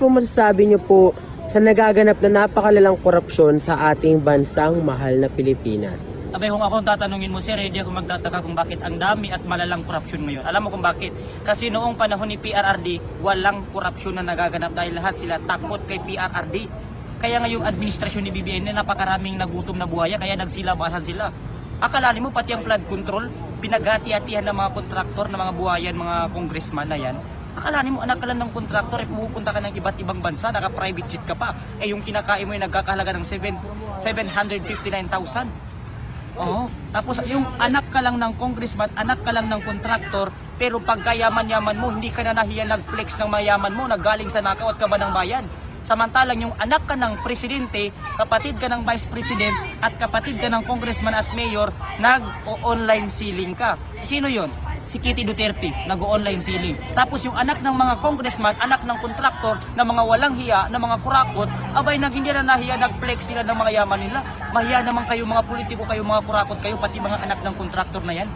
po masasabi niyo po sa nagaganap na napakalalang korupsyon sa ating bansang mahal na Pilipinas? Abay, kung ako tatanungin mo, sir, hindi ako magtataka kung bakit ang dami at malalang korupsyon ngayon. Alam mo kung bakit? Kasi noong panahon ni PRRD, walang korupsyon na nagaganap dahil lahat sila takot kay PRRD. Kaya ngayong administrasyon ni BBM na napakaraming nagutom na buhaya, kaya nagsilabasan sila. Akalanin mo pati ang flood control, pinagati-hatihan ng mga kontraktor, ng mga buhayan, mga congressman na yan. Akalanin mo anak ka lang ng kontraktor, pupunta ka ng iba't ibang bansa, naka-private jet ka pa. Eh yung kinakain mo yung nagkakahalaga ng 759,000. Oo. Tapos yung anak ka lang ng congressman, anak ka lang ng kontraktor, pero pagkayaman-yaman mo, hindi ka na nahiya nag-flex ng mayaman mo, naggaling sa nakaw at kaban ng bayan. Samantalang yung anak ka ng presidente, kapatid ka ng vice president, at kapatid ka ng congressman at mayor, nag-online selling ka. Sino yon? Si Kitty Duterte, nag-online selling. Tapos yung anak ng mga congressman, anak ng kontraktor, na mga walang hiya, na mga kurakot, abay hindi na nahiya, nag-flex sila ng mga yaman nila. Mahiya naman kayo mga politiko, kayo mga kurakot kayo, pati mga anak ng kontraktor na yan.